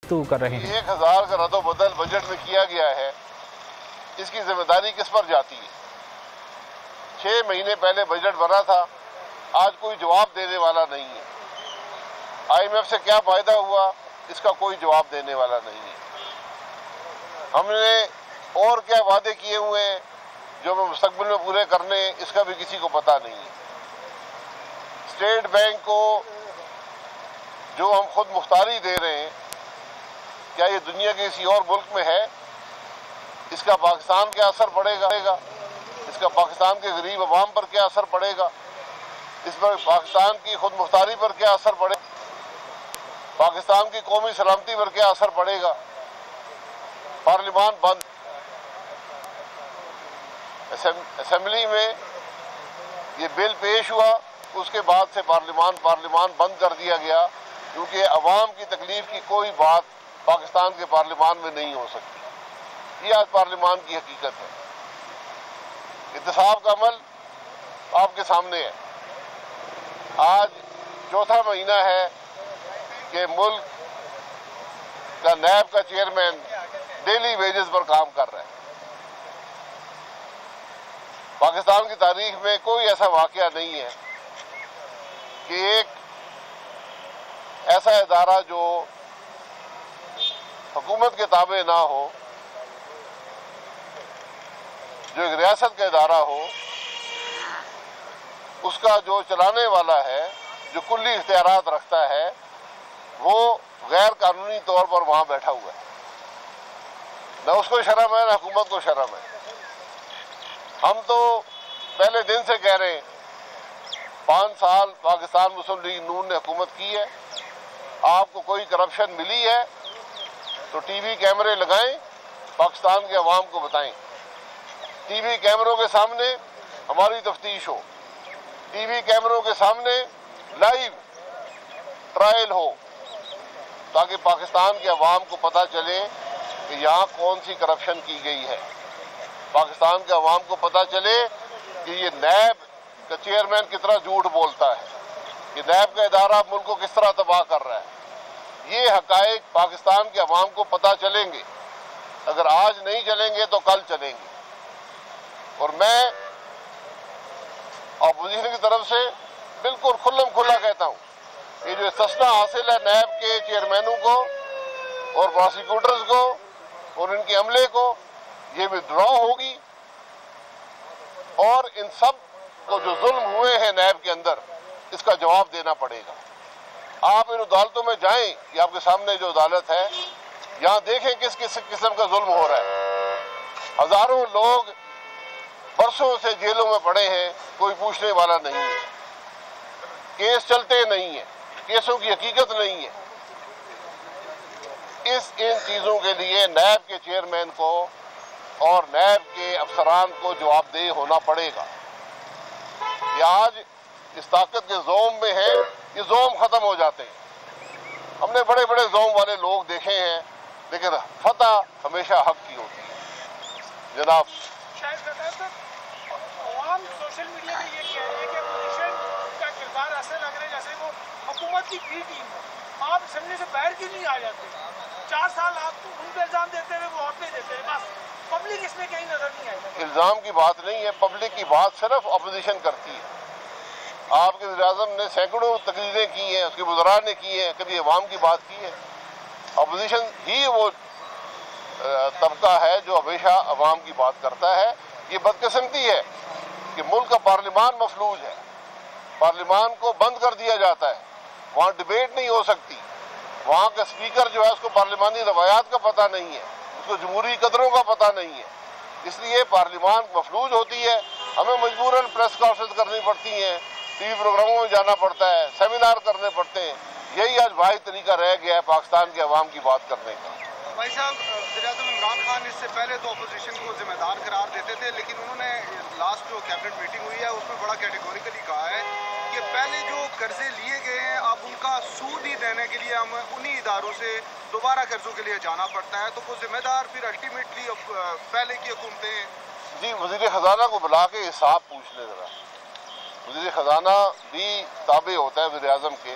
گفتگو کر رہے ہیں۔ 1000 کا رد و بدل بجٹ میں کیا گیا ہے، اس کی ذمہ داری کس پر جاتی ہے؟ 6 مہینے پہلے بجٹ بنا تھا، آج کوئی جواب دینے والا نہیں ہے۔ IMF سے کیا فائدہ ہوا، اس کا کوئی جواب دینے والا نہیں ہے۔ ہم نے اور کیا وعدے کیے ہوئے ہیں جو ہمیں مستقبل میں پورے کرنے، اس کا بھی کسی کو پتہ نہیں ہے۔ اسٹیٹ بینک کو جو ہم خود مختاری دے رہے ہیں، کیا یہ دنیا کے کسی اور ملک میں ہے؟ اس کا پاکستان کیا اثر پڑے گا؟ اس کا پاکستان کے غریب عوام پر کیا اثر پڑے گا؟ اس پر پاکستان کی خود مختاری پر کیا اثر پڑے گا؟ پاکستان کی قومی سلامتی پر کیا اثر پڑے گا؟ پارلیمان بند، اسمبلی میں یہ بل پیش ہوا، اس کے بعد سے پارلیمان بند کر دیا گیا، کیونکہ عوام کی تکلیف کی کوئی بات پاکستان کے پارلیمان میں نہیں ہو سکتی۔ یہ آج پارلیمان کی حقیقت ہے۔ احتساب کا عمل آپ کے سامنے ہے۔ آج چوتھا مہینہ ہے کہ ملک کا نیب کا چیئرمین ڈیلی ویجز پر کام کر رہا ہے۔ پاکستان کی تاریخ میں کوئی ایسا واقعہ نہیں ہے کہ ایک ایسا ادارہ جو حکومت کے تابع نہ ہو، جو ایک ریاست کا ادارہ ہو، اس کا جو چلانے والا ہے، جو کلی اختیارات رکھتا ہے، وہ غیر قانونی طور پر وہاں بیٹھا ہوا ہے۔ نہ اس کو شرم ہے، نہ حکومت کو شرم ہے۔ ہم تو پہلے دن سے کہہ رہے ہیں، 5 سال پاکستان مسلم لیگ نون نے حکومت کی ہے، آپ کو کوئی کرپشن ملی ہے تو ٹی وی کیمرے لگائیں، پاکستان کے عوام کو بتائیں۔ ٹی وی کیمروں کے سامنے ہماری تفتیش ہو، ٹی وی کیمروں کے سامنے لائیو ٹرائل ہو، تاکہ پاکستان کے عوام کو پتہ چلے کہ یہاں کون سی کرپشن کی گئی ہے۔ پاکستان کے عوام کو پتہ چلے کہ یہ نیب کا چیئرمین کتنا جھوٹ بولتا ہے، یہ نیب کا ادارہ ملک کو کس طرح تباہ کر رہا ہے۔ یہ حقائق پاکستان کے عوام کو پتہ چلیں گے۔ اگر آج نہیں چلیں گے تو کل چلیں گے۔ اور میں اپوزیشن کی طرف سے بالکل کھلم کھلا کہتا ہوں، یہ جو استثناء حاصل ہے نیب کے چیئرمینوں کو اور پراسیکیوٹرز کو اور ان کے عملے کو، یہ ودرا ہوگی، اور ان سب کو جو ظلم ہوئے ہیں نیب کے اندر، اس کا جواب دینا پڑے گا۔ آپ ان عدالتوں میں جائیں، یہ آپ کے سامنے جو عدالت ہے، یہاں دیکھیں کس قسم کا ظلم ہو رہا ہے۔ ہزاروں لوگ برسوں سے جیلوں میں پڑے ہیں، کوئی پوچھنے والا نہیں ہے، کیس چلتے نہیں ہیں، کیسوں کی حقیقت نہیں ہے۔ ان چیزوں کے لیے نیب کے چیئرمین کو اور نیب کے افسران کو جواب دہ ہونا پڑے گا۔ یہ آج اس طاقت کے زوم میں ہیں، یہ زوم ختم ہو جاتے ہیں۔ ہم نے بڑے بڑے زوم والے لوگ دیکھے ہیں، لیکن فتح ہمیشہ حق کی ہوتی ہے۔ جناب عوام سوشل میڈیا میں یہ کہہ رہے ہیں کہ اپوزیشن کا کردار ایسا لگ رہا ہے جیسے وہ حکومت کی بی ٹیم ہے۔ آپ اسمبلی سے باہر کیوں نہیں آ جاتے؟ 4 سال آپ ان پہ الزام دیتے ہوئے وہ آپ پہ دیتے ہیں، بس پبلک اس میں کہیں نظر نہیں آئی۔ الزام کی بات نہیں ہے، پبلک کی بات صرف اپوزیشن کرتی ہے۔ آپ کے وزیر اعظم نے سینکڑوں تقریریں کی ہیں، اس کے وزراء نے کی ہیں، کبھی عوام کی بات کی ہے؟ اپوزیشن ہی وہ طبقہ ہے جو ہمیشہ عوام کی بات کرتا ہے۔ یہ بدقسمتی ہے کہ ملک کا پارلیمان مفلوج ہے، پارلیمان کو بند کر دیا جاتا ہے، وہاں ڈبیٹ نہیں ہو سکتی، وہاں کا اسپیکر جو ہے اس کو پارلیمانی روایات کا پتہ نہیں ہے، اس کو جمہوری قدروں کا پتہ نہیں ہے، اس لیے پارلیمان مفلوج ہوتی ہے۔ ہمیں مجبوراً پریس کانفرنس کرنی پڑتی ہیں، ٹی وی پروگراموں میں جانا پڑتا ہے، سیمینار کرنے پڑتے ہیں۔ یہی آج واحد طریقہ رہ گیا ہے پاکستان کے عوام کی بات کرنے کا۔ بھائی صاحب، وزیر اعظم عمران خان اس سے پہلے تو اپوزیشن کو ذمہ دار قرار دیتے تھے، لیکن انہوں نے لاسٹ جو کیبنٹ میٹنگ ہوئی ہے اس میں بڑا کیٹیگوریکلی کہا ہے کہ پہلے جو قرضے لیے گئے ہیں اب ان کا سود ہی دینے کے لیے ہم انہی اداروں سے دوبارہ قرضوں کے لیے جانا پڑتا ہے، تو وہ ذمہ دار پھر الٹیمیٹلی پہلے کی حکومتیں ہیں۔ جی، وزیر خزانہ کو بلا کے حساب پوچھ لیں ذرا۔ وزیر خزانہ بھی تابع ہوتا ہے وزیر اعظم کے،